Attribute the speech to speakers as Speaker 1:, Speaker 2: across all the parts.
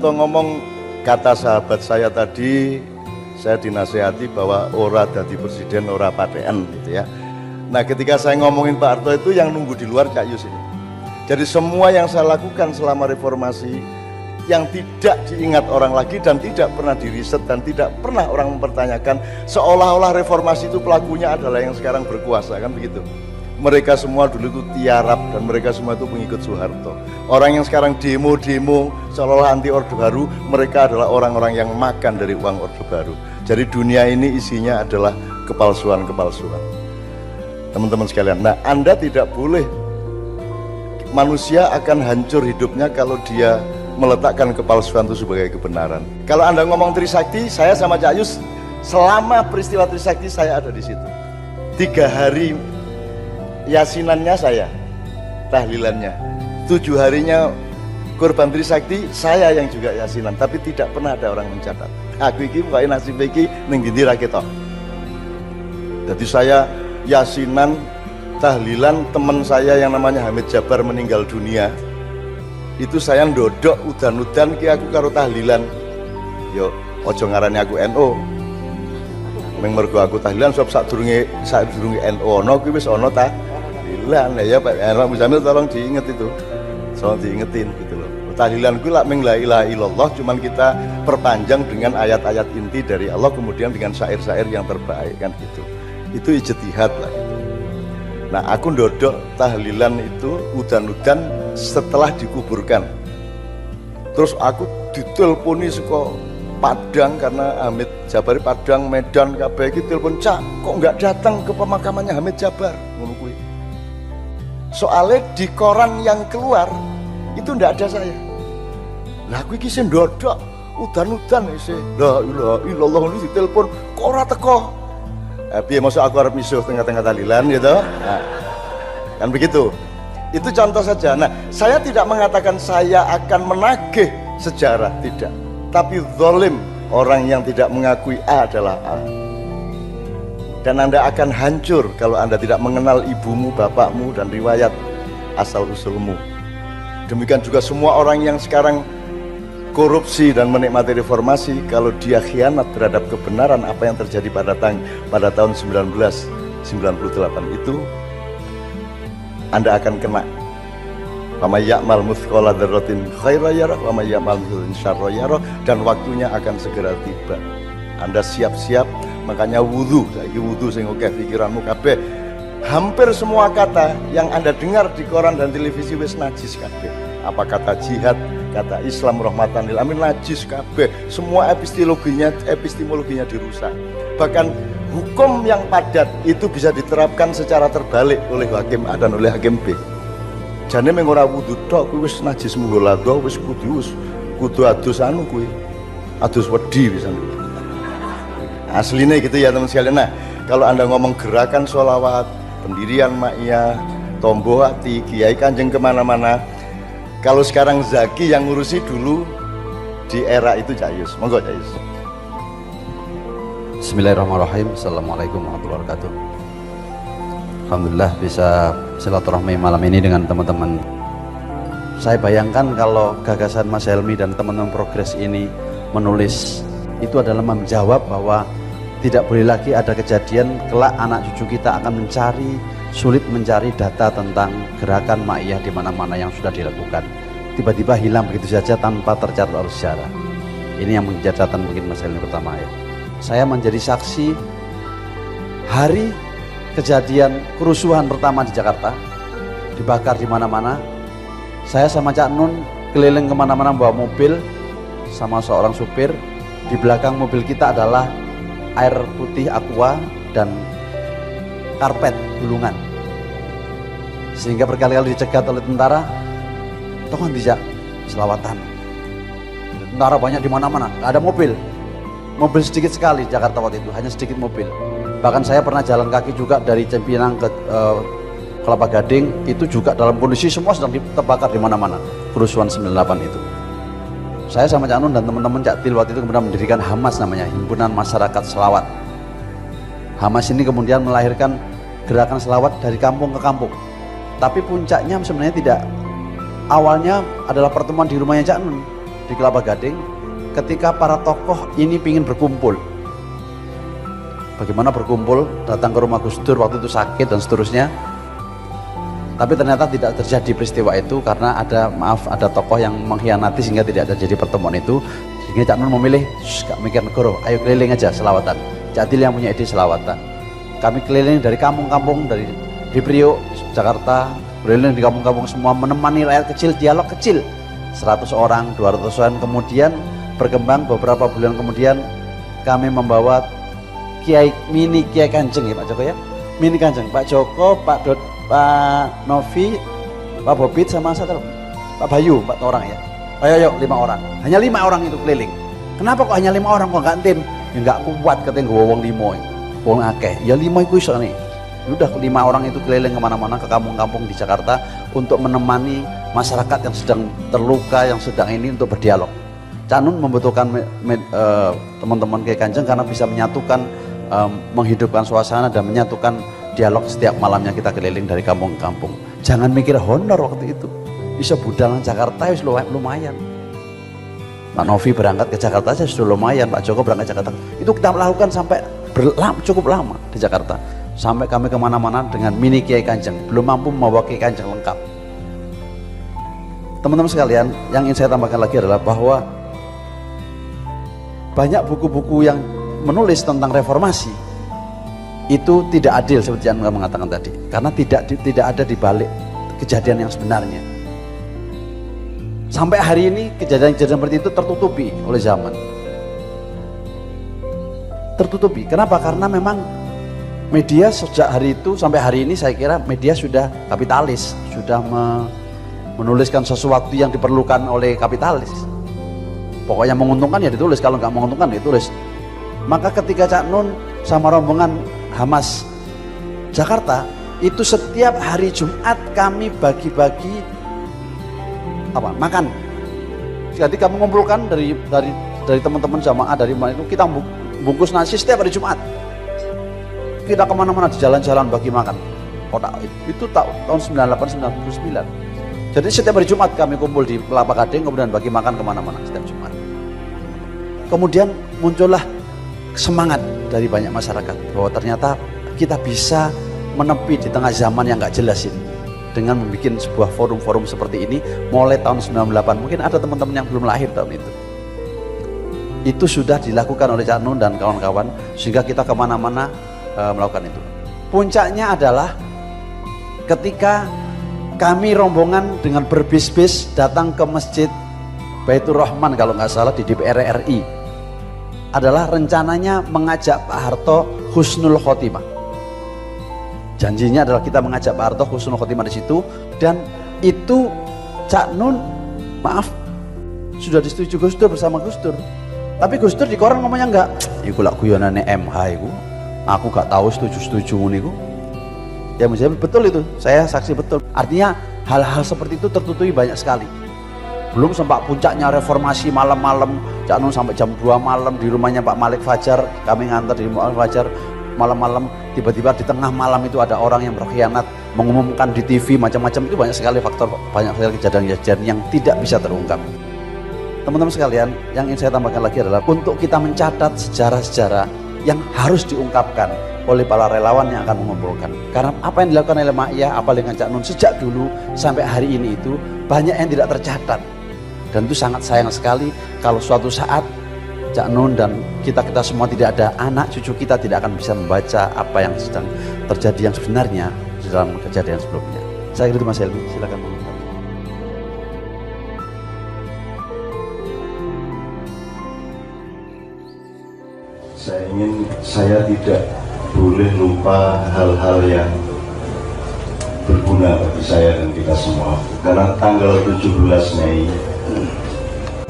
Speaker 1: Harto ngomong, kata sahabat saya tadi, saya dinasehati bahwa ora dadi presiden ora patean gitu ya. Nah ketika saya ngomongin Pak Harto itu yang nunggu di luar Cak Yus ini. Jadi semua yang saya lakukan selama reformasi yang tidak diingat orang lagi dan tidak pernah diriset dan tidak pernah orang mempertanyakan, seolah-olah reformasi itu pelakunya adalah yang sekarang berkuasa, kan begitu. Mereka semua dulu itu tiarap dan mereka semua itu pengikut Soeharto. Orang yang sekarang demo-demo seolah-olah anti Orde Baru, mereka adalah orang-orang yang makan dari uang Orde Baru. Jadi dunia ini isinya adalah kepalsuan-kepalsuan. Teman-teman sekalian, nah Anda tidak boleh, manusia akan hancur hidupnya kalau dia meletakkan kepalsuan itu sebagai kebenaran. Kalau Anda ngomong Trisakti, saya sama Cak Yus selama peristiwa Trisakti saya ada di situ. 3 hari yasinannya saya, tahlilannya. 7 harinya korban Trisakti, saya yang juga yasinan, tapi tidak pernah ada orang mencatat. Aku iki pokoke nasib iki ning ndi ra ketok. Jadi saya yasinan, tahlilan, teman saya yang namanya Hamid Jabar meninggal dunia. Itu saya ndodok udan-udan ki aku karo tahlilan. Yo ojo ngarani aku NU. Meng mergo aku tahlilan sebab sadurunge NU ono kuwi wis ono tahlilan. Ya Pak Muzamil tolong diinget itu. Tolong diingetin gitu loh. Tahlilan kuwi lak meng la ilaha illallah, cuman kita perpanjang dengan ayat-ayat inti dari Allah kemudian dengan syair-syair yang terbaik kan gitu. Itu ijtihad lah gitu. Nah aku ndodok tahlilan itu udan-udan setelah dikuburkan. Terus aku diteleponi saka Padang karena Hamid Jabar Padang, Medan, kabeh iki telepon, "Cak, kok nggak datang ke pemakamannya Hamid Jabar?" Ngono kuwi. Soalnya di koran yang keluar itu ndak ada saya. Lah aku iki sing ndodok udan-udan isih. La ilaha illallah ini ditelepon kok ora teko. Piye mosok aku arep misuh tengah-tengah tahlilan gitu. Nah, kan begitu. Itu contoh saja. Nah, saya tidak mengatakan saya akan menagih sejarah, tidak. Tapi zalim, orang yang tidak mengakui A adalah A. Dan Anda akan hancur kalau Anda tidak mengenal ibumu, bapakmu, dan riwayat asal-usulmu. Demikian juga semua orang yang sekarang korupsi dan menikmati reformasi, kalau dia khianat terhadap kebenaran apa yang terjadi pada tahun 1998 itu, Anda akan kena. Wa may ya'mal mithqala dzarratin khairan yarah wa may ya'mal mithqala syarran yarah, dan waktunya akan segera tiba. Anda siap-siap, makanya wudu, saiki wudu sing akeh pikiranmu kabeh. Hampir semua kata yang Anda dengar di koran dan televisi wis najis kabeh. Apa kata jihad, kata Islam rahmatan lil alamin, najis kabeh. Semua epistemologinya dirusak. Bahkan hukum yang padat itu bisa diterapkan secara terbalik oleh hakim A dan oleh hakim B. Jane mung ora wudu tok kuwi wis najis munggo wis kudu adus anu kuwi. Adus wedi pisan. Aslinya gitu ya teman sekalian. Nah, kalau Anda ngomong gerakan sholawat, pendirian Ma'iyah, Tombo Hati, Kiai Kanjeng kemana-mana, kalau sekarang Zaki yang ngurusi, dulu di era itu Cak Yus. Monggo Cak Yus.
Speaker 2: Bismillahirrahmanirrahim. Assalamualaikum warahmatullahi wabarakatuh. Alhamdulillah bisa silaturahmi malam ini dengan teman-teman. Saya bayangkan kalau gagasan Mas Helmi dan teman-teman Progres ini menulis, itu adalah menjawab bahwa tidak boleh lagi ada kejadian kelak anak cucu kita akan sulit mencari data tentang gerakan Ma'iyah di mana-mana yang sudah dilakukan. Tiba-tiba hilang begitu saja tanpa tercatat oleh sejarah. Ini yang menjadi catatan mungkin Mas Helmi pertama ya. Saya menjadi saksi hari kejadian kerusuhan pertama di Jakarta, dibakar di mana-mana. Saya sama Cak Nun keliling kemana-mana bawa mobil sama seorang supir. Di belakang mobil kita adalah air putih aqua dan karpet gulungan, sehingga berkali-kali dicegat oleh tentara. Tohan tidak selawatan. Tentara banyak di mana-mana, nggak ada mobil sedikit sekali Jakarta waktu itu, hanya sedikit mobil. Bahkan saya pernah jalan kaki juga dari Cipinang ke Kelapa Gading, itu juga dalam kondisi semua sedang terbakar di mana-mana. Kerusuhan 98 itu. Saya sama Cak Nun dan teman-teman Cak Til waktu itu kemudian mendirikan Hamas, namanya Himpunan Masyarakat Selawat. Hamas ini kemudian melahirkan gerakan selawat dari kampung ke kampung. Tapi puncaknya sebenarnya tidak. Awalnya adalah pertemuan di rumahnya Cak Nun. di Kelapa Gading ketika para tokoh ini ingin berkumpul. Bagaimana berkumpul, datang ke rumah Gus Dur waktu itu sakit dan seterusnya. Tapi ternyata tidak terjadi peristiwa itu karena ada tokoh yang mengkhianati sehingga tidak terjadi pertemuan itu. Sehingga Cak Nun memilih, gak mikir negara, ayo keliling aja selawatan. Cak Dil yang punya ide selawatan. Kami keliling dari kampung-kampung, di Priok, Jakarta, keliling di kampung-kampung semua, menemani rakyat kecil, dialog kecil. 100 orang, 200 orang, kemudian berkembang beberapa bulan kemudian kami membawa mini Kiai Kanjeng ya Pak Joko ya. Mini Kanjeng, Pak Joko, Pak Novi, Pak Bobit sama satu Pak Bayu, 4 orang ya. Ayo 5 orang. Hanya 5 orang itu keliling. Kenapa kok hanya 5 orang kok enggak tim? Ya enggak kuat katanya wong 5. Wong akeh. Ya 5 iku iso nih. Udah 5 orang itu keliling kemana-mana ke kampung-kampung di Jakarta untuk menemani masyarakat yang sedang terluka, yang sedang ini untuk berdialog. Cak Nun membutuhkan teman-teman Kiai Kanjeng karena bisa menyatukan, menghidupkan suasana dan menyatukan dialog setiap malamnya kita keliling dari kampung ke kampung. Jangan mikir honor waktu itu. Bisa budalan Jakarta ya lumayan. Pak Novi berangkat ke Jakarta saja sudah lumayan. Pak Joko berangkat ke Jakarta. Itu kita lakukan sampai cukup lama di Jakarta. Sampai kami kemana-mana dengan mini Kiai Kanjeng. Belum mampu membawa Kiai Kanjeng lengkap. Teman-teman sekalian, yang ingin saya tambahkan lagi adalah bahwa banyak buku-buku yang menulis tentang reformasi itu tidak adil seperti yang Anda mengatakan tadi, karena tidak ada di balik kejadian yang sebenarnya. Sampai hari ini kejadian-kejadian seperti itu tertutupi oleh zaman. Tertutupi. Kenapa? Karena memang media sejak hari itu sampai hari ini saya kira media sudah kapitalis, sudah menuliskan sesuatu yang diperlukan oleh kapitalis. Pokoknya menguntungkan ya ditulis, kalau nggak menguntungkan ya ditulis. Maka ketika Cak Nun sama rombongan Hamas Jakarta itu setiap hari Jumat kami bagi-bagi makan. Jadi kami mengumpulkan dari teman-teman jamaah dari mana itu kita bungkus nasi setiap hari Jumat. Kita kemana-mana di jalan-jalan bagi makan. Itu tahun 98-99. Jadi setiap hari Jumat kami kumpul di Kelapa Gading kemudian bagi makan kemana-mana setiap Jumat. Kemudian muncullah semangat dari banyak masyarakat bahwa ternyata kita bisa menepi di tengah zaman yang nggak jelas ini dengan membuat sebuah forum-forum seperti ini mulai tahun 98. Mungkin ada teman-teman yang belum lahir tahun itu sudah dilakukan oleh Cak Nun dan kawan-kawan sehingga kita kemana-mana melakukan itu. Puncaknya adalah ketika kami rombongan dengan berbis-bis datang ke Masjid Baitur Rahman kalau nggak salah di DPR RI, adalah rencananya mengajak Pak Harto husnul khotimah. Janjinya adalah kita mengajak Pak Harto husnul khotimah di situ, dan itu Cak Nun sudah disetujui Gus Dur bersama Gus Dur. Tapi Gus Dur di koran ngomongnya enggak. Iku lak guyonane MH iku. Aku gak tahu setuju niku. Ya misalnya betul itu, saya saksi betul. Artinya hal-hal seperti itu tertutupi banyak sekali. Belum sempat puncaknya reformasi malam-malam, Cak Nun sampai jam 2 malam di rumahnya Pak Malik Fajar, kami ngantar di rumah Fajar malam-malam, tiba-tiba di tengah malam itu ada orang yang berkhianat, mengumumkan di TV macam-macam. Itu banyak sekali faktor, banyak sekali kejadian-kejadian yang tidak bisa terungkap. Teman-teman sekalian, yang ingin saya tambahkan lagi adalah untuk kita mencatat sejarah-sejarah yang harus diungkapkan oleh para relawan yang akan mengumpulkan. Karena apa yang dilakukan oleh Ma'iyah, apa dengan Cak Nun sejak dulu sampai hari ini itu banyak yang tidak tercatat. Dan itu sangat sayang sekali kalau suatu saat Cak Nun dan kita semua tidak ada, anak cucu kita tidak akan bisa membaca apa yang sedang terjadi yang sebenarnya di dalam kejadian sebelumnya. Saya kira itu Mas Helmi, silakan mengatakan.
Speaker 1: Saya tidak boleh lupa hal-hal yang berguna bagi saya dan kita semua. Karena tanggal 17 Mei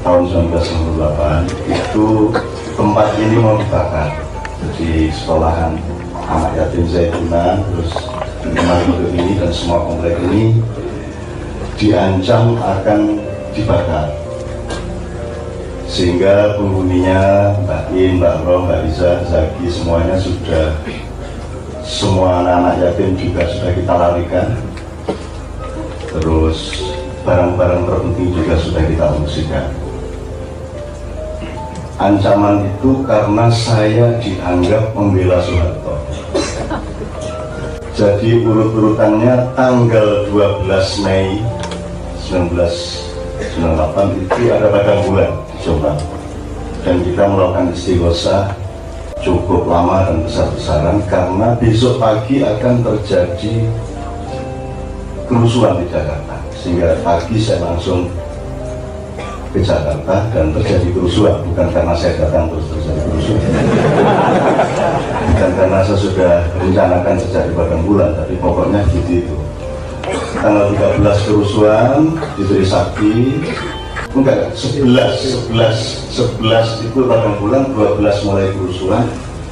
Speaker 1: tahun 1998 itu tempat ini mau dibakar. Jadi sekolahan anak yatim Zaitunan, terus rumah induk ini dan semua komplek ini diancam akan dibakar. Sehingga penghuninya Mbak In, Mbak Roh, Mbak Liza, Zaki semuanya sudah, semua anak-anak yatim juga sudah kita larikan. Terus barang-barang terpenting juga sudah kita ungsikan. ancaman itu karena saya dianggap membela Soeharto. Jadi urut-urutannya tanggal 12 Mei 1998 itu ada padang bulan di Jombang, dan kita melakukan istighosah cukup lama dan besar-besaran karena besok pagi akan terjadi kerusuhan di Jakarta, sehingga pagi saya langsung ke Jakarta dan terjadi kerusuhan, bukan karena saya datang terus terjadi kerusuhan, bukan karena saya sudah rencanakan sejak di padang bulan, tapi pokoknya gitu itu. Tanggal 13 kerusuhan di Trisakti, enggak, 11 itu padang bulan, 12 mulai kerusuhan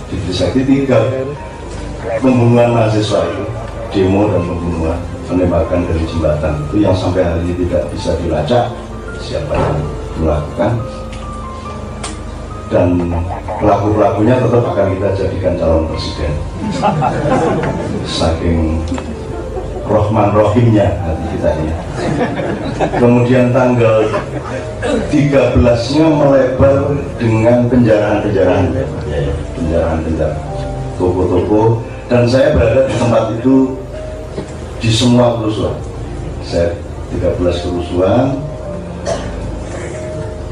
Speaker 1: di Trisakti, 3 pembunuhan mahasiswa itu, demo dan pembunuhan, penembakan dari jembatan itu yang sampai hari ini tidak bisa dilacak siapa yang melakukan, dan pelaku-pelakunya tetap akan kita jadikan calon presiden. Saking Rohman Rohimnya hati kita ini. Kemudian tanggal 13-nya melebar dengan penjarahan-penjarahan, toko-toko, dan saya berada di tempat itu di semua kerusuhan. Saya 13 kerusuhan.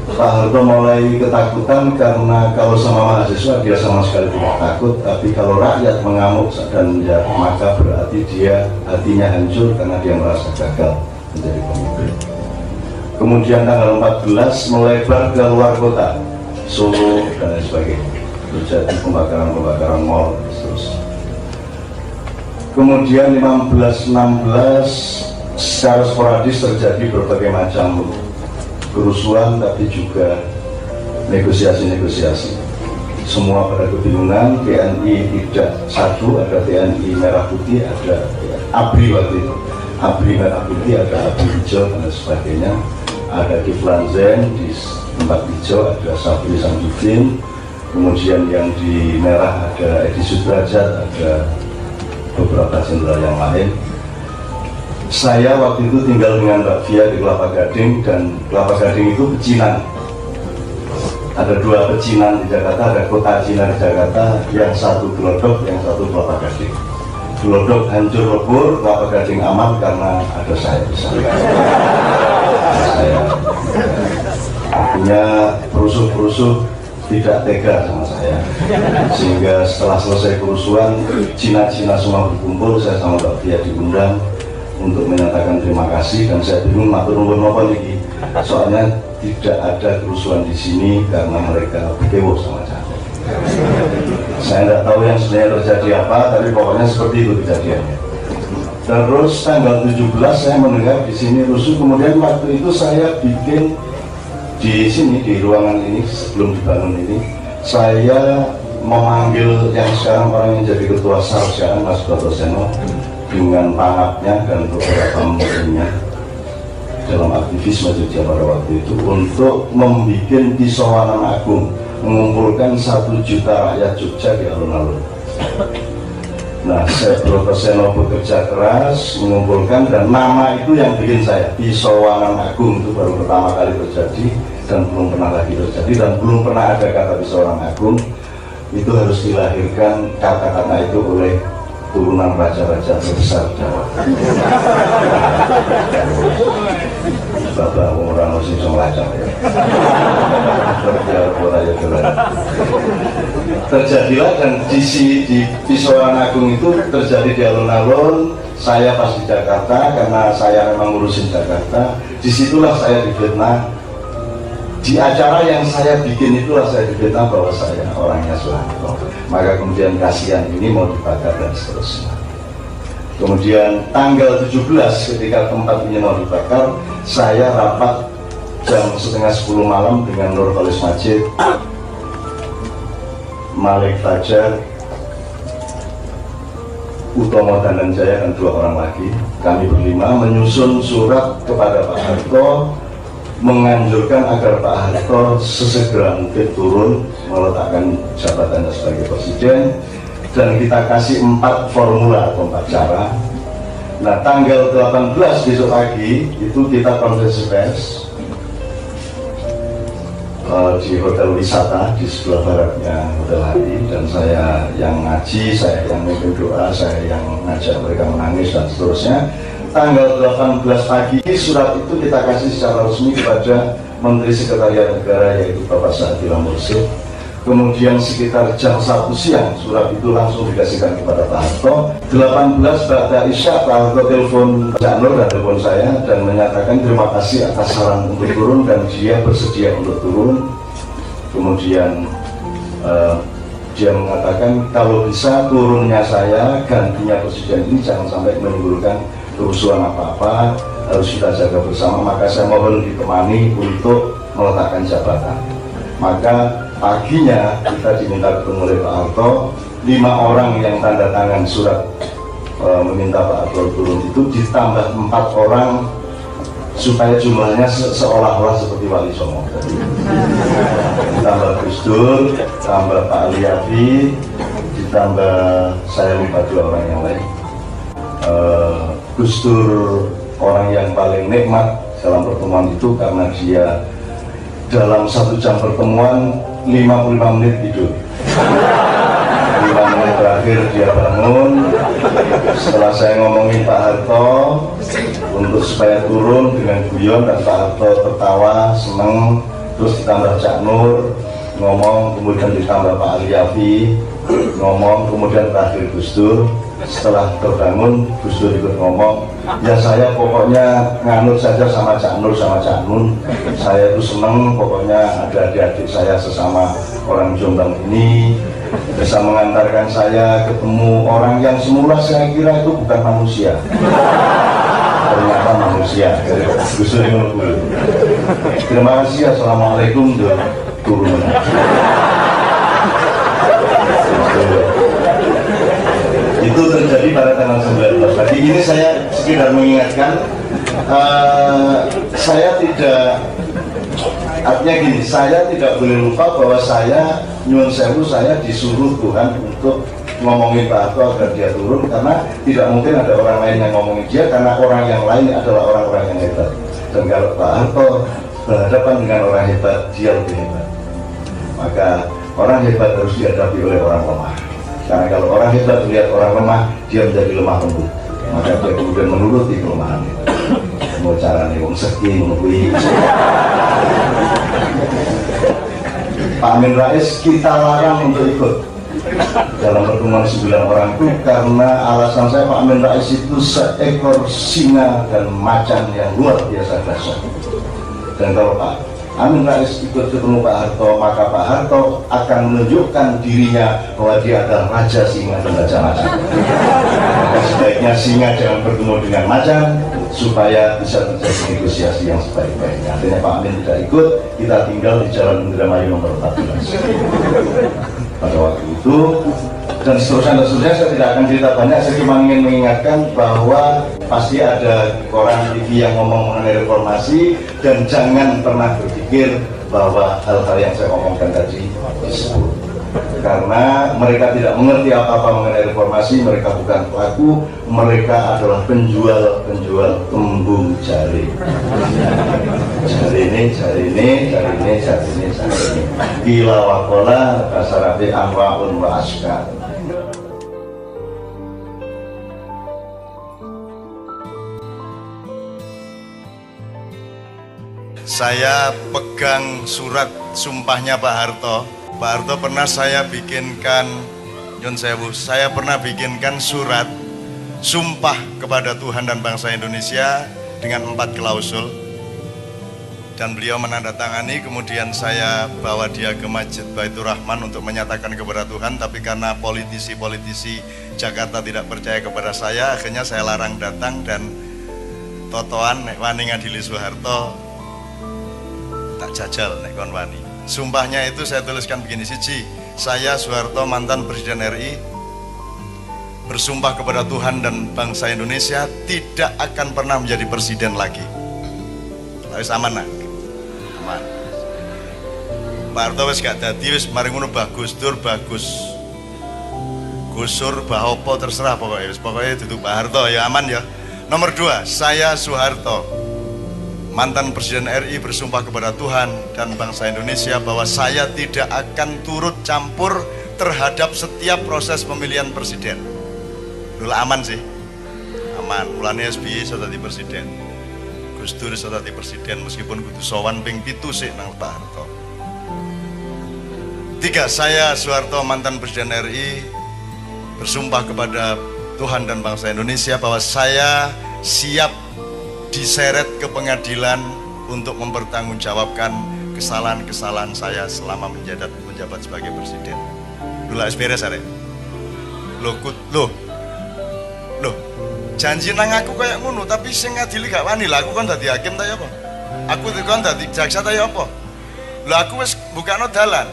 Speaker 1: Pak Harto mulai ketakutan karena kalau sama mahasiswa dia sama sekali tidak takut, tapi kalau rakyat mengamuk dan menjadi, maka berarti dia hatinya hancur karena dia merasa gagal menjadi pemimpin. Kemudian tanggal 14 melebar ke luar kota, Solo dan lain sebagainya, terjadi pembakaran mall terus. Kemudian 15-16 secara sporadis terjadi berbagai macam kerusuhan, tapi juga negosiasi-negosiasi. Semua pada kebingungan, TNI tidak satu, ada TNI merah putih, ada ABRI waktu itu, ABRI merah putih, ada ABRI hijau dan sebagainya. Ada Kiflan Zain di tempat hijau, ada Syafri Samsudin, kemudian yang di merah ada Edi Sudrajat, ada beberapa jenderal yang lain. Saya waktu itu tinggal dengan Mbak Fia di Kelapa Gading, dan Kelapa Gading itu pecinan. Ada 2 pecinan di Jakarta, ada kota Cina di Jakarta, yang satu Glodok, yang satu Kelapa Gading. Glodok hancur lebur, Kelapa Gading aman karena ada saya di sana. Saya artinya perusuh-perusuh tidak tega sama saya, sehingga setelah selesai kerusuhan Cina-Cina semua berkumpul, saya sama Mbak Fia diundang untuk menyatakan terima kasih, dan saya bingung matur nuwun napa niki, soalnya tidak ada kerusuhan di sini karena mereka kecewa sama saya. Saya tidak tahu yang sebenarnya terjadi apa, tapi pokoknya seperti itu kejadiannya. Terus tanggal 17 saya mendengar di sini rusuh, kemudian waktu itu saya bikin di sini, di ruangan ini sebelum dibangun ini, saya memanggil yang sekarang orang yang jadi ketua Sarjana, Mas Brotoseno, dengan pangapnya dan beberapa muridnya dalam aktivisme Jogja pada waktu itu, untuk membuat Pisauanan Agung, mengumpulkan 1 juta rakyat Jogja di alun-alun. Nah, saya Brotoseno bekerja keras mengumpulkan, dan nama itu yang bikin saya Pisauanan Agung, itu baru pertama kali terjadi dan belum pernah lagi terjadi, dan belum pernah ada kata Pisauanan Agung. Itu harus dilahirkan kata-kata itu oleh turunan raja-raja terbesar Jawa. Bapak orang sing lacak ya. Terjadilah, dan di Pisauanan Agung itu terjadi di alun-alun. Saya pas di Jakarta karena saya memang ngurusin Jakarta. Disitulah saya difitnah. Di acara yang saya bikin itulah saya difitnah bahwa saya orangnya Soeharto. Maka kemudian kasihan ini mau dibakar dan seterusnya. Kemudian tanggal 17 ketika tempat ini mau dibakar, saya rapat jam setengah 10 malam dengan Nur Khalis Majid, Malik Fajar, Utomo Dananjaya, dan 2 orang lagi. Kami berlima menyusun surat kepada Pak Harto, menganjurkan agar Pak Harto sesegera mungkin turun meletakkan jabatannya sebagai presiden, dan kita kasih 4 formula atau 4 cara. Nah, tanggal 18 besok pagi itu kita konferensi pers di hotel wisata di sebelah baratnya Hotel Hari, dan saya yang ngaji, saya yang mimpin doa, saya yang ngajak mereka menangis dan seterusnya. Tanggal 18 pagi surat itu kita kasih secara resmi kepada Menteri Sekretariat Negara yaitu Bapak Saadillah Mursyid. Kemudian sekitar jam 1 siang surat itu langsung dikasihkan kepada Pak Harto. 18 pada Isya Pak Harto telepon Cak Nur dan telepon saya dan menyatakan terima kasih atas saran untuk turun dan dia bersedia untuk turun. Kemudian dia mengatakan kalau bisa turunnya saya gantinya presiden ini jangan sampai menimbulkan kerusuhan apa-apa, harus kita jaga bersama, maka saya mohon ditemani untuk meletakkan jabatan. Maka paginya kita diminta ketemu oleh Pak Harto, 5 orang yang tanda tangan surat meminta Pak Harto turun itu ditambah 4 orang supaya jumlahnya seolah-olah seperti Wali Songo. Ditambah Gus Dur, ditambah Pak Aliafi, ditambah saya lupa 2 orang yang lain. Gus Dur orang yang paling nikmat dalam pertemuan itu karena dia dalam 1 jam pertemuan 55 menit tidur. 5 menit terakhir dia bangun. Setelah saya ngomongin Pak Harto untuk supaya turun dengan guyon, dan Pak Harto tertawa, seneng. Terus ditambah Cak Nur ngomong, kemudian ditambah Pak Aliafi ngomong, kemudian terakhir Gus Dur. Setelah terbangun, Gus Dur ikut ngomong, ya saya pokoknya nganut saja sama Cak Nur sama Cak Nun. Saya itu seneng pokoknya ada adik-adik saya sesama orang Jombang ini bisa mengantarkan saya ketemu orang yang semula saya kira itu bukan manusia, ternyata manusia. Gus Dur ngomong, terima kasih, assalamualaikum, turun. Itu terjadi pada tanggal 19. Jadi ini saya sekedar mengingatkan, saya tidak, artinya gini, saya tidak boleh lupa bahwa saya nyuwun sewu, saya disuruh Tuhan untuk ngomongin Pak Harto agar dia turun, karena tidak mungkin ada orang lain yang ngomongin dia, karena orang yang lain adalah orang-orang yang hebat. Dan kalau Pak Harto berhadapan dengan orang hebat, dia lebih hebat. Maka orang hebat harus dihadapi oleh orang lemah. Karena kalau orang hebat melihat orang lemah, dia menjadi lemah lembut. Maka dia kemudian menuruti kelemahan itu. Mau caranya wong seki menunggu. Pak Amin Rais kita larang untuk ikut dalam pertemuan 9 orang itu karena alasan saya, Pak Amin Rais itu seekor singa dan macan yang luar biasa dahsyat. Dan kalau Pak Amin Rais ikut ketemu Pak Harto, maka Pak Harto akan menunjukkan dirinya bahwa dia adalah raja singa dan raja macan. Maka sebaiknya singa jangan bertemu dengan macan supaya bisa terjadi negosiasi yang sebaik-baiknya. Artinya Pak Amin tidak ikut, kita tinggal di Jalan Indramayu nomor 14 pada waktu itu. Dan seterusnya saya tidak akan cerita banyak, saya cuma ingin mengingatkan bahwa pasti ada koran TV yang ngomong mengenai reformasi, dan jangan pernah berpikir bahwa hal-hal yang saya omongkan tadi disebut, karena mereka tidak mengerti apa-apa mengenai reformasi. Mereka bukan pelaku, mereka adalah penjual tembung jari. Jari ini. Gila wakola kasarabi anwaun wa askar.
Speaker 3: Saya pegang surat sumpahnya Pak Harto. Pak Harto pernah saya bikinkan, saya pernah bikinkan surat sumpah kepada Tuhan dan bangsa Indonesia dengan 4 klausul. Dan beliau menandatangani, kemudian saya bawa dia ke Masjid Baitur Rahman untuk menyatakan kepada Tuhan. Tapi karena politisi-politisi Jakarta tidak percaya kepada saya, akhirnya saya larang datang, dan totoan nek wani ngadili Soeharto tak jajal nek kon wani. Sumpahnya itu saya tuliskan begini, siji, saya Soeharto mantan Presiden RI bersumpah kepada Tuhan dan bangsa Indonesia tidak akan pernah menjadi presiden lagi. Wis aman nak. Aman. Pak Harto wis gak dadi, wis mari ngono bagus, Dur bagus. Gusur bahopo terserah pokoknya duduk Pak Harto ya, aman ya. Nomor 2, saya Soeharto mantan Presiden RI bersumpah kepada Tuhan dan bangsa Indonesia bahwa saya tidak akan turut campur terhadap setiap proses pemilihan presiden. Dulu aman sih, aman. Mulane SBY sudah di presiden, Gus Dur sudah di presiden meskipun kudu sowan ping 7 sih nang Pak Harto. 3, saya Soeharto mantan Presiden RI bersumpah kepada Tuhan dan bangsa Indonesia bahwa saya siap diseret ke pengadilan untuk mempertanggungjawabkan kesalahan-kesalahan saya selama menjabat sebagai presiden. Dulu beres arek. Loh, janji nang aku kayak ngono tapi sing ngadili gak wani lah. Aku kan dadi hakim ta ya apa? Aku kan dadi jaksa ta ya apa? Lah aku wis bukano dalan.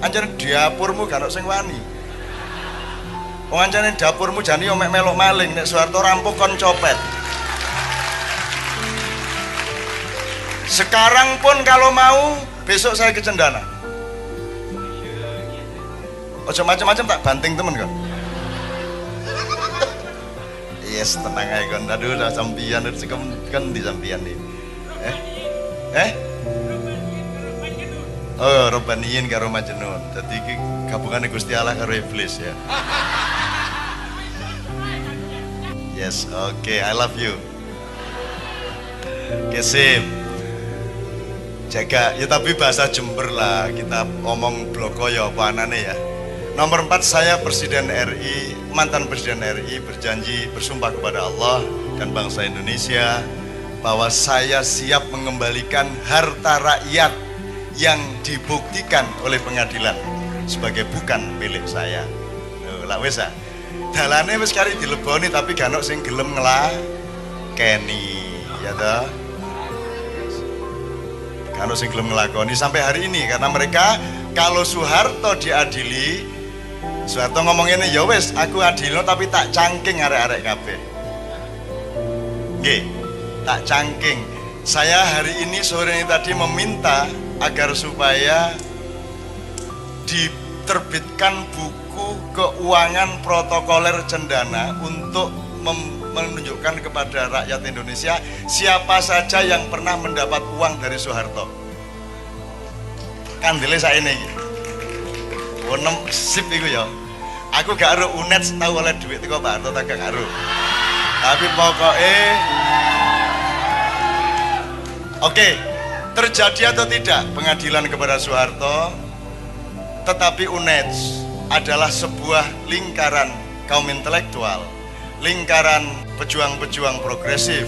Speaker 3: Anjane dapurmu gak ono sing wani. Wong anjane dapurmu jane yo mek melok maling, nek Soeharto rampok kon copet. Sekarang pun kalau mau besok saya ke Cendana. Ojo macam-macam tak banting temen kok. Yes, tenang aja kon. Aduh, udah sampian kan di sampian nih. Oh, Robaniyin karo Majnun. Dadi iki gabungane Gusti Allah karo iblis ya. Yes, okay, I love you. Kesip. Jaga, ya tapi bahasa Jember lah. Kita ngomong bloko ya apa anane ya. Nomor 4, saya Presiden RI, mantan Presiden RI berjanji bersumpah kepada Allah dan bangsa Indonesia bahwa saya siap mengembalikan harta rakyat yang dibuktikan oleh pengadilan sebagai bukan milik saya. Lah wis ah. Dalane wis kari dileboni tapi gak ono sing gelem nglakeni, ya toh. Gak ono sing gelem nglakoni sampai hari ini karena mereka kalau Soeharto diadili, Soeharto ngomong ini, ya wis aku adilno tapi tak cangking arek-arek kabeh. Nggih, tak cangking. Saya hari ini sore ini tadi meminta agar supaya diterbitkan buku keuangan protokoler Cendana untuk menunjukkan kepada rakyat Indonesia siapa saja yang pernah mendapat uang dari Soeharto. Kandile saene iki. Wonem sip iku ya. Aku gak ero unet tahu oleh duit teko Pak Harto tak gak ero. Tapi pokoknya oke, terjadi atau tidak pengadilan kepada Soeharto, tetapi UNED adalah sebuah lingkaran kaum intelektual, lingkaran pejuang-pejuang progresif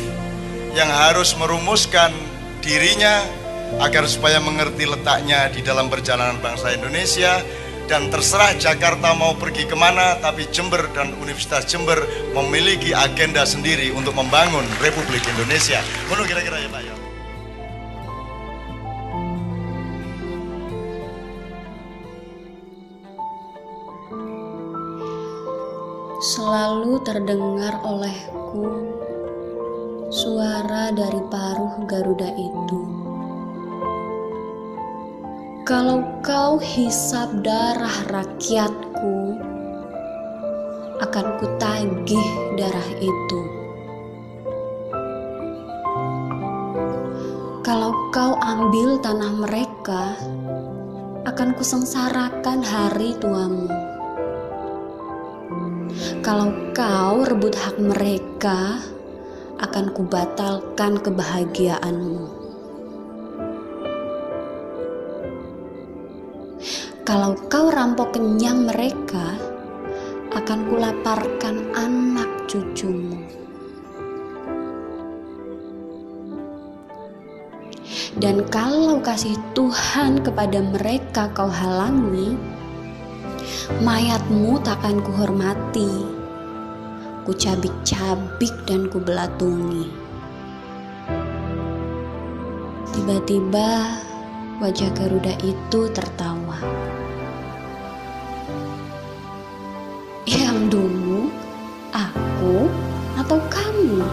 Speaker 3: yang harus merumuskan dirinya agar supaya mengerti letaknya di dalam perjalanan bangsa Indonesia. Dan terserah Jakarta mau pergi kemana, tapi Jember dan Universitas Jember memiliki agenda sendiri untuk membangun Republik Indonesia. Menurut kira-kira ya Pak ya.
Speaker 4: Selalu terdengar olehku suara dari paruh Garuda itu. Kalau kau hisap darah rakyatku, akan kutagih darah itu. Kalau kau ambil tanah mereka, akan kusengsarakan hari tuamu. Kalau kau rebut hak mereka, akan kubatalkan kebahagiaanmu. Kalau kau rampok kenyang mereka, akan kulaparkan anak cucumu. Dan kalau kasih Tuhan kepada mereka kau halangi, mayatmu takkan kuhormati, kucabik-cabik dan kubelatungi. Tiba-tiba wajah Garuda itu tertawa. Yang dulu, aku atau kamu?